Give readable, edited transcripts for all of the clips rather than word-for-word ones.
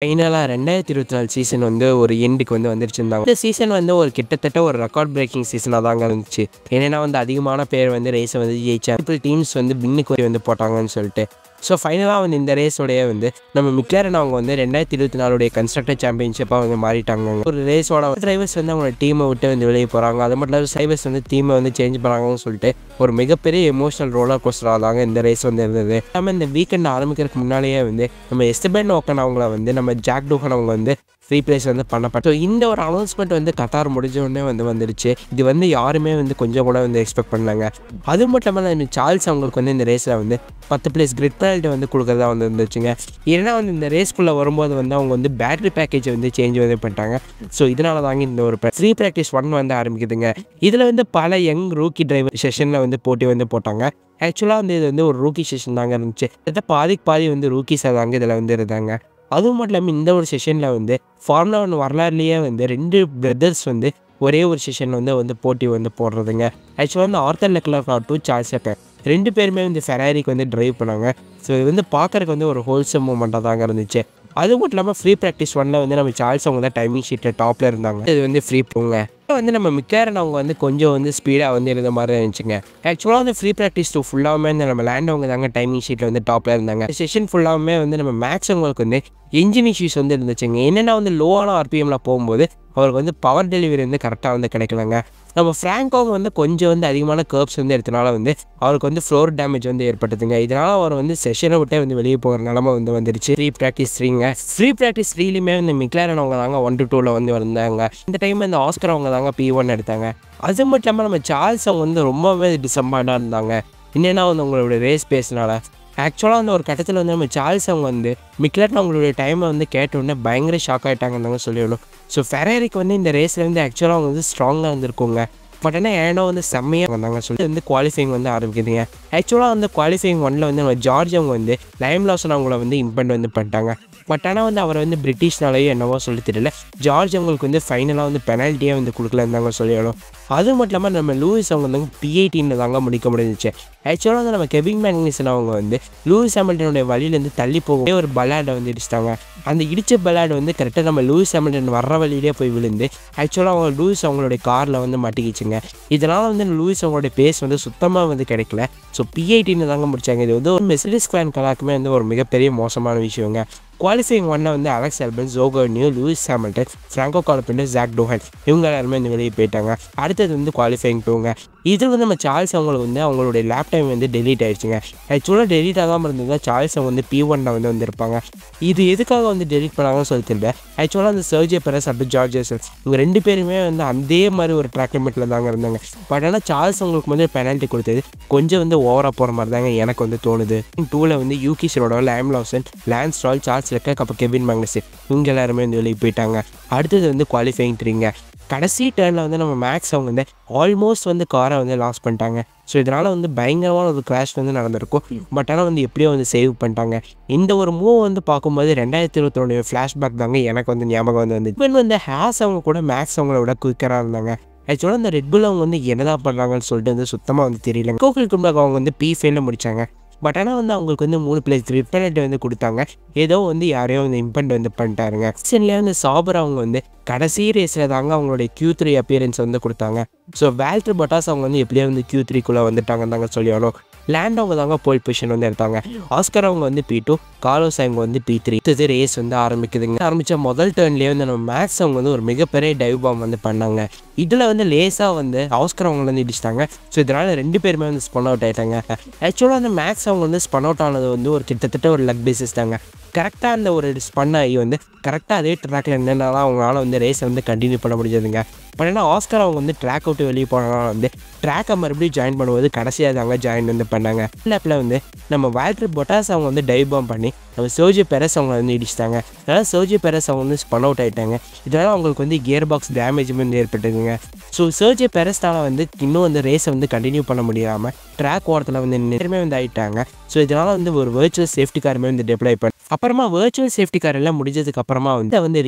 ஃபைனலா 2024 சீசன் வந்து ஒரு எண்டுக்கு வந்துருச்சுருந்தாங்க. இந்த சீசன் வந்து ஒரு கிட்டத்தட்ட ஒரு ரெக்கார்ட் பிரேக்கிங் சீசனா தாங்க இருந்துச்சு. ஏன்னா அதிகமான பேர் ரேஸ ஜெயிச்சாங்க. ட்ரிபிள் டீம்ஸ் வின்னுக்கு போட்டாங்கன்னு சொல்லிட்டு. ஸோ ஃபைனலா இந்த ரேஸோடயே நம்ம மெக்லாரன் அவங்க 2024 கன்ஸ்ட்ரக்டர் சாம்பியன்ஷிப்பா மாறிட்டாங்க. ஒரு ரேஸோட டிரைவர்ஸ் அவங்களோட டீமை விட்டு வெளியே போறாங்க. அது மட்டும் இல்லாமல் சைபர்ஸ் டீமை சேஞ்ச் பண்ணாங்கன்னு சொல்லிட்டு ஒரு மிகப்பெரிய எமோஷனல் ரோலர் கோஸ்டரா தாங்க இந்த ரேஸ் இருந்தது. நம்ம இந்த வீக்கெண்ட் ஆரம்பிக்கிறதுக்கு முன்னாலேயே நம்ம எஸ்டபன் ஓக்கன் அவங்கள நம்ம ஜாக் டூகன் அவங்க ஃப்ரீ பிளேஸ் பண்ணப்பட்ட இந்த ஒரு அனௌன்ஸ்மெண்ட் கத்தார் முடிஞ்ச உடனே வந்துருச்சு. இது யாருமே கொஞ்சம் கூட எக்ஸ்பெக்ட் பண்ணாங்க. அது மட்டும் இல்லாமல் சார்ல்ஸ் அவங்களுக்கு இந்த ரேஸில் 10 பிளேஸ் கிரிட் பெனால்ட்டி கொடுக்குறதா இருந்துச்சுங்க. ஏன்னா இந்த ரேஸ்க்குள்ளே வரும்போது அவங்க பேட்டரி பேக்கேஜை சேஞ்ச் பண்ணிட்டாங்க. ஸோ இதனால தாங்க இந்த ஒரு ஃப்ரீ ப்ராக்டிஸ் 1 ஆரம்பிக்குதுங்க. இதில் பல யங் ரூக்கி டிரைவர் செஷனில் போட்டி போட்டாங்க. ஆக்சுவலாக இது ஒரு ரூக்கி செஷன் தாங்க இருந்துச்சு. பாதிக்கு பாதி ரூக்கிஸாக தாங்க இதில் இருந்தாங்க. அதுவும் மட்டும் இல்லாமல் இந்த ஒரு செஷனில் ஃபார்முலா 1 வரலாறுலேயே 2 பிரதர்ஸ் ஒரே ஒரு செஷன் போட்டி போடுறதுங்க. ஆக்சுவலாக ஆர்த்தர் லெக்லர்க் ஆகட்டும் சார்ல்ஸ் லெக்லர்க் 2 பேருமே ஃபெராரிக்கு டிரைவ் பண்ணாங்க. ஸோ இது பார்க்கறதுக்கு ஒரு ஹோல்சம் மூமெண்ட்டாக தாங்க இருந்துச்சு. அது மட்டும் இல்லாமல் ஃப்ரீ ப்ராக்டிஸ் 1 நம்ம சார்ல்ஸ் அவங்க தான் டைமிங் ஷீட்டில் டாப்பில் இருந்தாங்க. இது ஃப்ரீ போங்க நம்ம மெக்லாரன் அவங்க கொஞ்சம் ஸ்பீடாக இருந்த மாதிரி இருந்துச்சுங்க. ஆக்சுவலாக ஃப்ரீ ப்ராக்டிஸ் 2 ஃபுல்லாகவே நம்ம லேண்ட் அவங்க தாங்க டைமிங் ஷீட்டில் டாப்பில் இருந்தாங்க. செஷன் ஃபுல்லாகவே நம்ம மேக்ஸ் அவங்களுக்கு இன்ஜின் இஷ்யூஸ் இருந்துச்சுங்க. என்னென்னா லோவான ஆர்பிஎம்மில் போகும்போது அவருக்கு பவர் டெலிவரி கரெக்டாக கிடைக்கலங்க. நம்ம ஃப்ராங்கோங்க கொஞ்சம் அதிகமான கர்ப்ஸ் எடுத்தனால அவருக்கு ஃப்ளோர் டேமேஜ் ஏற்பட்டதுங்க. இதனால் அவர் செஷனை விட்டே வெளியே போகிற நிலமை வந்துருச்சு. ஃப்ரீ ப்ராக்டிஸ் 3ங்க. ஃப்ரீ ப்ராக்டிஸ் 3லையுமே மெக்லாரன் அவங்க தாங்க 1 to 2ல் வந்தாங்க. இந்த டைம் ஆஸ்கர் அவங்க தாங்க P1 எடுத்தாங்க. அது மட்டும் இல்லாமல் நம்ம சார்ல்ஸ் அவங்க ரொம்பவே டிசப்பாயிண்டாக இருந்தாங்க. என்னென்னா உங்களோட ரேஸ் பேஸ்னால ஆக்சுவலாக ஒரு கட்டத்தில் நம்ம சார்ல்ஸ் அவங்க மெக்லாரன் அவங்களுடைய டைமை கேட்டோடனே பயங்கர ஷாக் ஆகிட்டாங்கன்னு சொல்லிடணும். ஸோ ஃபெராரிக்கு இந்த ரேஸில் ஆக்சுவலாக அவங்க ஸ்ட்ராங்காக இருந்திருக்குங்க. பட் ஏன்னா செம்மையாக வந்தாங்க சொல்லி குவாலிஃபைங் ஆரம்பிக்குதுங்க. ஆக்சுவலாக குவாலிஃபைங் 1ல் நம்ம ஜார்ஜ் அவங்க லைம் லாசன் அவங்கள இம்பெண்ட் பண்ணிட்டாங்க. பட் ஆனால் அவர் பிரிட்டிஷ்னாலேயே என்னவோ சொல்லி தெரியல. ஜார்ஜ் அவங்களுக்கு ஃபைனலாக பெனால்ட்டியாக கொடுக்கல இருந்தாங்க சொல்லிடணும். அது மட்டும் இல்லாமல் நம்ம லூயிஸ் அவங்க P18 தாங்க முடிக்க முடிஞ்சிச்சு. ஆக்சுவலாக நம்ம கெவின் மேக்னிசன் அவங்க லூயிஸ் ஹாமில்டனுடைய வழியிலேருந்து தள்ளி போக ஒரு பலாடை இடிச்சிட்டாங்க. அந்த இடித்த பலாடு கரெக்டாக நம்ம லூயிஸ் ஹாமில்டன் வர்ற வழியிலே போய் விழுந்து ஆக்சுவலாக அவங்க லூயிஸ் அவங்களுடைய காரில் மாட்டிக்கிச்சுங்க. இதனால் லூயிஸ் அவங்களுடைய பேஸ் சுத்தமாக கிடைக்கல. ஸோ P18 தாங்க முடிச்சாங்க. இது ஒரு மெர்சிடிஸ் கிளான் கலாக்குமே ஒரு மிகப்பெரிய மோசமான விஷயங்க. குவாலிஃபைங் 1 அலெக்ஸ் ஆல்பன், ஜோகோ நியூ, லூயிஸ் ஹாமில்டன், ஃப்ராங்கோ கார்பெண்டர், ஜாக் டூகன் இவங்க எல்லாருமே வெளியே போயிட்டாங்க. அடுத்தது குவாலிஃபைங் 2ங்க. இது நம்ம சார்ல்ஸ் அவங்களுக்கு அவங்களுடைய லேப் டைம் டெலீட் ஆயிடுச்சுங்க. ஆக்சுவலாக டெலீட் ஆகாமல் இருந்ததுன்னா சார்ல்ஸ் அவங்க P1ல் வந்திருப்பாங்க. இது எதுக்காக டெலீட் பண்ணாங்கன்னு சொல்லி தெரியல. ஆக்சுவலாக அந்த சர்ஜியோ பெரஸ் அப்புறம் ஜார்ஜ் ரசல் இவங்க 2 பேருமே அதே மாதிரி ஒரு ட்ராக் லிமிட்டில் தாங்க இருந்தாங்க. பட் ஆனால் சார்ல்ஸ் அவங்களுக்கு பெனால்ட்டி கொடுத்தது கொஞ்சம் ஓவராக போகிற மாதிரி தாங்க எனக்கு தோணுது. 2ல் யூகி ஷிரோடோ, Liam Lawson, Lance Stroll, Charles Leclerc அப்புறம் கெவின் மேக்னிசன் இவங்க எல்லாருமே வெளியே போயிட்டாங்க. அடுத்தது குவாலிஃபைங் 3ங்க. கடைசி டர்னில் நம்ம மேக்ஸ் அவங்க ஆல்மோஸ்ட் காரை லாஸ் பண்ணிட்டாங்க. ஸோ இதனால் பயங்கரமான ஒரு கிராஷ் நடந்திருக்கும். பட் ஆனால் எப்படியோ சேவ் பண்ணிட்டாங்க. இந்த ஒரு மூவ் பார்க்கும்போது 2021 ஃப்ளாஷ்பேக் தாங்க எனக்கு ஞாபகம் வந்து ஹேஸ் அவங்க கூட மேக்ஸ் அவங்கள விட குயிக்கராக இருந்தாங்க. ஆக்சுவலாக இந்த ரெட்புல் அவங்க என்னதான் பண்ணுறாங்கன்னு சொல்லிட்டு சுத்தமாக தெரியல. கோகுல் கும்பாக் அவங்க P5ல் முடித்தாங்க. பட் ஆனால் அவங்களுக்கு 3 பிளேஸ் கிரிட் பெனால்ட்டி கொடுத்தாங்க. ஏதோ யாரையோ இம்பெண்ட் பண்ணிட்டாருங்க. சீசன்லேயே சாபர் அவங்க கடைசி ரேஸில் தாங்க அவங்களுடைய Q3 அப்பியரன்ஸ் கொடுத்தாங்க. ஸோ வேல்டர் பொட்டாஸ் அவங்க எப்படியோ Q3க்குள்ளே வந்துட்டாங்கன்னு தாங்க சொல்லிடணும். லேண்ட் அவங்க தாங்க போல் பொசிஷன் எடுத்தாங்க. ஆஸ்கர் அவங்க P2, கார்லோஸ் அவங்க P3. இது ரேஸ் ஆரம்பிக்குதுங்க. ஆரம்பித்த முதல் டர்ன்லேயே நம்ம மேக்ஸ் அவங்க ஒரு மிகப்பெரிய டைவ் பாம் பண்ணாங்க. இதில் லேஸாக ஆஸ்கர் அவங்க இடிச்சிட்டாங்க. ஸோ இதனால் 2 பேருமே ஸ்பன் அவுட் ஆகிட்டாங்க. ஆக்சுவலாக மேக்ஸ் அவங்க ஸ்பன் அவுட் ஆனது ஒரு கிட்டத்தட்ட ஒரு லக் பேசிஸ் தாங்க. கரெக்டாக அந்த ஒரு ஸ்பன் ஆகி கரெக்டாக அதே ட்ராக்கில் என்னென்னாலும் அவங்களால ரேஸை கண்டினியூ பண்ண முடிஞ்சதுங்க. பட் ஏன்னா ஆஸ்கர் அவங்க ட்ராக் விட்டு வெளியே போனாலும் ட்ராக்கை மறுபடியும் ஜாயின் பண்ணும்போது கடைசியாக தாங்க ஜாயின் பண்ணாங்க. லேப்பில் நம்ம வேல்டர் பொட்டாஸ் அவங்க டைவ் பாம் பண்ணி நம்ம சர்ஜியோ பெரஸ் அவங்க இடிச்சிட்டாங்க. அதனால் சர்ஜியோ பெரஸ் அவங்க ஸ்பன் அவுட் ஆகிட்டாங்க. இதனால் அவங்களுக்கு கியர் பாக்ஸ் டேமேஜுமே ஏற்பட்டுதுங்க. ஸோ சர்ஜியோ பெரஸ்னால இன்னும் ரேஸை கண்டினியூ பண்ண முடியாமல் ட்ராக் ஓரத்தில் நேரமே ஆகிட்டாங்க. ஸோ இதனால் ஒரு வர்ச்சுவல் சேஃப்டி காருமே டெப்ளை பண்ணி அப்புறமா வர்ச்சுவல் சேஃப்டி கார் எல்லாம் முடிஞ்சதுக்கு அப்புறமா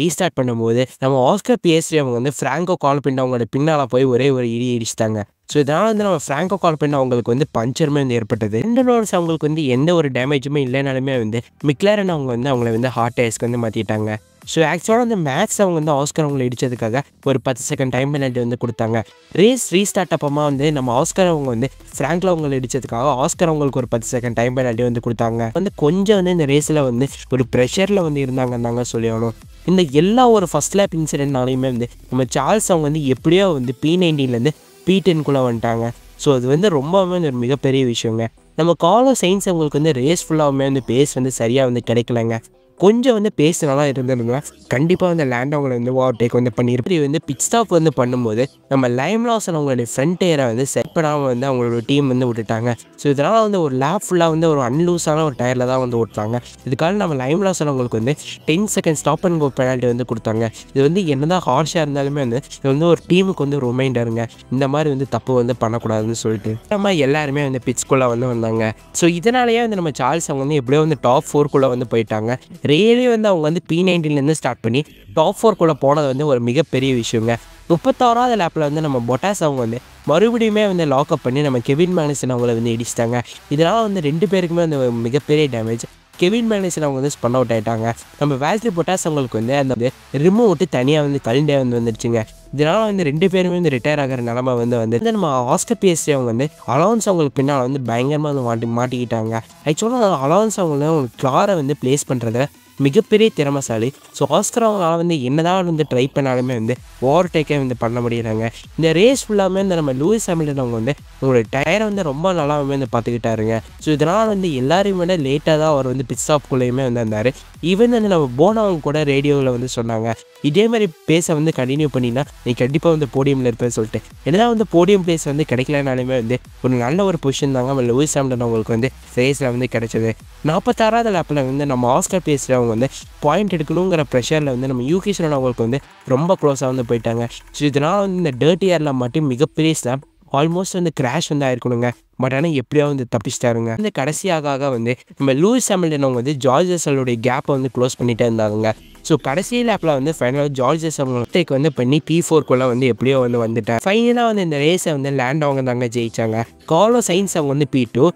ரீஸ்டார்ட் பண்ணும்போது நம்ம ஆஸ்கர் P3 அவங்க ஃப்ராங்கோ கார்பெண்டர் அவங்களோட பின்னால் போய் ஒரே ஒரு இடிச்சிட்டாங்க. ஸோ இதனால் வந்து நம்ம ஃப்ராங்கோ கால்பன் அவங்களுக்கு வந்து பஞ்சருமே வந்து ஏற்பட்டது. 2 நோர்ஸ் அவங்களுக்கு வந்து எந்த ஒரு டேமேஜுமே இல்லைனாலுமே வந்து மெக்லாரன் அவங்க வந்து அவங்கள வந்து ஹார்ட் டயர்ஸ்க்கு வந்து மாற்றிட்டாங்க. ஸோ ஆக்சுவலாக வந்து மேக்ஸ் அவங்க வந்து ஆஸ்கர் அவங்களை இடித்ததுக்காக ஒரு 10 செகண்ட் டைம் பெனல்ட்டி வந்து கொடுத்தாங்க. ரேஸ் ரீஸ்டார்ட் அப்பமா வந்து நம்ம ஆஸ்கர் அவங்க வந்து ஃப்ராங்க்ல அவங்களை இடித்ததுக்காக ஆஸ்கர் அவங்களுக்கு ஒரு 10 செகண்ட் டைம் பெனல்ட்டி வந்து கொடுத்தாங்க. வந்து கொஞ்சம் வந்து இந்த ரேஸில் வந்து ஒரு ப்ரெஷரில் வந்து இருந்தாங்கன்னு தாங்க சொல்லணும். இந்த எல்லா ஒரு ஃபஸ்ட் லேப் இன்சிடென்ட்னாலையுமே வந்து நம்ம சார்ல்ஸ் அவங்க வந்து எப்படியோ வந்து P19லேருந்து P10குள்ளே வந்துட்டாங்க. ஸோ அது வந்து ரொம்பவுமே ஒரு மிகப்பெரிய விஷயங்க. நம்ம கார்லோஸ் சைன்ஸ் அவங்களுக்கு வந்து ரேஸ் ஃபுல்லாகவுமே வந்து பேஸ் வந்து சரியாக வந்து கிடைக்கலங்க. கொஞ்சம் வந்து பேசினாலாம் இருந்திருந்தா கண்டிப்பாக வந்து லேண்ட் அவங்களை வந்து ஓவர்டேக் வந்து பண்ணியிருப்பது. வந்து பிட் ஸ்டாப் வந்து பண்ணும்போது நம்ம லைம் லாசன் அவங்களுடைய ஃப்ரண்ட் டயரை வந்து செட் பண்ணாமல் வந்து அவங்களோட டீம் வந்து விட்டுட்டாங்க. ஸோ இதனால் வந்து ஒரு லேப் ஃபுல்லாக வந்து ஒரு அன்லூஸான ஒரு டயரில் தான் வந்து ஓட்டுறாங்க. இதுக்காக நம்ம லைம் லாசன் அவங்களுக்கு வந்து 10 second stop and go penalty வந்து கொடுத்தாங்க. இது வந்து என்னதான் ஹார்ஷாக இருந்தாலுமே வந்து இது வந்து ஒரு டீமுக்கு வந்து ரிமைண்டருங்க. இந்த மாதிரி வந்து தப்பு வந்து பண்ணக்கூடாதுன்னு சொல்லிட்டு நம்ம எல்லாருமே வந்து பிட்ஸ்குள்ளே வந்து வந்தாங்க. ஸோ இதனாலேயே வந்து நம்ம சார்ல்ஸ் அவங்க வந்து எப்படியோ வந்து டாப் 4குள்ளே வந்து போயிட்டாங்க. ரியலி வந்து அவங்க வந்து P19லேருந்து ஸ்டார்ட் பண்ணி டாப் 4குள்ளே போனது வந்து ஒரு மிகப்பெரிய விஷயங்க. 36வது லேப்பில் வந்து நம்ம பொட்டாஸ் அவங்க வந்து மறுபடியுமே வந்து லாக்அப் பண்ணி நம்ம கெவின் மேக்னஸன் அவங்கள வந்து இடிச்சிட்டாங்க. இதனால் வந்து 2 பேருக்குமே வந்து மிகப்பெரிய டேமேஜ். கெவின் மேக்னஸன் அவங்க வந்து ஸ்பன் அவுட் ஆகிட்டாங்க. நம்ம வேல்ட்ரி பொட்டாஸ் அவங்களுக்கு வந்து அந்த ரிமூவ் விட்டு தனியாக வந்து கழிண்டே வந்து வந்துருச்சுங்க. இதனால் வந்து 2 பேருமே வந்து ரிட்டையர் ஆகிற நிலமை வந்து நம்ம ஆஸ்கர் பிஎஸ்டி அவங்க வந்து அலோன்ஸ் அவங்களுக்கு பின்னால் வந்து பயங்கரமாக வந்து மாட்டிக்கிட்டாங்க. ஆக்சுவலாக அலோன்ஸ் அவங்க கிளாரை வந்து பிளேஸ் பண்ணுறத மிகப்பெரிய திறமைசாலி. ஸோ ஆஸ்கர் அவங்களால வந்து என்னதான் வந்து ட்ரை பண்ணாலுமே வந்து ஓவர்டேக்கே வந்து பண்ண முடியறாங்க. இந்த ரேஸ் ஃபுல்லாமே இந்த நம்ம லூயிஸ் ஹாமில்டன் அவங்க வந்து உங்களோட டயரை வந்து ரொம்ப நல்லாவே வந்து பார்த்துக்கிட்டாருங்க. ஸோ இதனால் வந்து எல்லாரையும் விட லேட்டாக தான் அவர் வந்து பிட் ஸ்டாப்குள்ளேயுமே வந்து இருந்தார். ஈவன் வந்து நம்ம போனா அவங்க கூட ரேடியோவில் வந்து சொன்னாங்க, இதே மாதிரி பேச வந்து கண்டினியூ பண்ணினா நீ கண்டிப்பாக வந்து போடியமில் இருப்பேன்னு சொல்லிட்டு. என்னதான் வந்து போடியம் பிளேஸ் வந்து கிடைக்கலனாலுமே வந்து ஒரு நல்ல ஒரு பொசிஷன் தாங்க நம்ம லூயிஸ் ஹாமில்டன் அவங்களுக்கு வந்து ரேஸில் வந்து கிடைச்சது. 46வது லேப்பில் வந்து நம்ம ஆஸ்கர் பேசுகிறவங்க வந்து பாயிண்ட் எடுக்கணுங்கிற ப்ரெஷரில் வந்து நம்ம யூகேஷன் அவங்களுக்கு வந்து ரொம்ப க்ளோஸாக வந்து போயிட்டாங்க. ஸோ இதனால் வந்து இந்த டர்ட்டி ஏரில் மட்டும் மிகப்பெரிய ஸ்லாப் ஆல்மோஸ்ட் வந்து கிராஷ் வந்து ஆயிருக்கணுங்க. பட் ஆனால் எப்படியோ வந்து தப்பிச்சிட்டாருங்க. இந்த கடைசியாக வந்து நம்ம லூயிஸ் ஹாமில்டன் அவங்க வந்து ஜார்ஜ் ரசலோடைய கேப்பை வந்து க்ளோஸ் பண்ணிகிட்டே இருந்தாங்க. ஸோ கடைசி லேப்பில் வந்து ஃபைனலாக ஜார்ஜ் ரசல் டேக் வந்து பண்ணி P4குள்ளே வந்து எப்படியோ வந்து வந்துட்டார். ஃபைனலாக வந்து இந்த ரேஸை வந்து லேண்ட் அவங்க தாங்க ஜெயிச்சாங்க. கார்லோஸ் சைன்ஸ் அவங்க வந்து P2,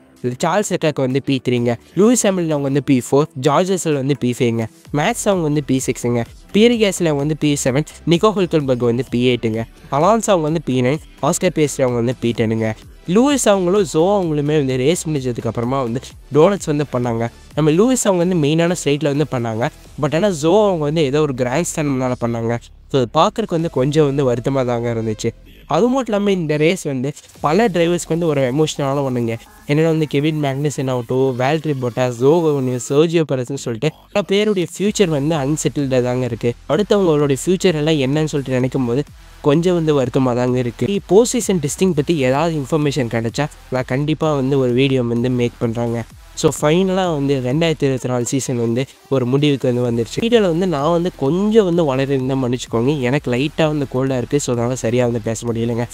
சார்ல்ஸ் லெக்லர்க் வந்து P3ங்க, லூயிஸ் ஹாமில்டன் அவங்க வந்து P4, ஜார்ஜ் ரசல் வந்து P5ங்க, மேக்ஸ் அவங்க வந்து P6ங்க, பியரி கேஸ்லி அவங்க வந்து P7, நிக்கோ ஹுல்கன்பர்க் வந்து P8ங்க, அலான்ஸ் அவங்க வந்து P9, ஆஸ்கர் பேஸ்ட்ரி அவங்க வந்து P10ங்க. லூயிஸ் அவங்களும் ஜோ அவங்களுமே வந்து ரேஸ் முடிஞ்சதுக்கு அப்புறமா வந்து டோனட்ஸ் வந்து பண்ணாங்க. நம்ம லூயிஸ் அவங்க வந்து மெயினான ஸ்ட்ரைட்டில் வந்து பண்ணாங்க. பட் ஆனால் ஜோ அவங்க வந்து ஏதோ ஒரு கிராண்ட் ஸ்டாண்ட்னால பண்ணாங்க. ஸோ அது பார்க்குறக்கு வந்து கொஞ்சம் வந்து வருத்தமாக தாங்க இருந்துச்சு. அது மட்டும் இல்லாமல் இந்த ரேஸ் வந்து பல டிரைவர்ஸ்க்கு வந்து ஒரு எமோஷனலான ஒன்றுங்க. என்னென்னா வந்து கெவின் மேக்னஸன் ஆகட்டும், வேல்ட்ரி பொட்டாஸ், சர்ஜியோ பெரஸ்ன்னு சொல்லிட்டு பல பேருடைய ஃப்யூச்சர் வந்து அன்செட்டில்டாக தாங்க இருக்குது. அடுத்தவங்களோடைய ஃப்யூச்சர் எல்லாம் என்னன்னு சொல்லிட்டு நினைக்கும் போது கொஞ்சம் வந்து வருத்தமாக தாங்க இருக்குது. போஸ்ட் சீசன் டெஸ்டிங் பற்றி ஏதாவது இன்ஃபர்மேஷன் கிடைச்சா நான் கண்டிப்பாக வந்து ஒரு வீடியோ வந்து மேக் பண்ணுறாங்க. ஸோ ஃபைனலாக வந்து 2024 சீசன் வந்து ஒரு முடிவுக்கு வந்து வந்துருச்சு. வீடியோவில் வந்து நான் வந்து கொஞ்சம் வந்து வளர்ந்து மன்னிச்சுக்கோங்க. எனக்கு லைட்டாக வந்து கோல்டாக இருக்குது. ஸோ அதனால் சரியாக வந்து பேச முடியலைங்க.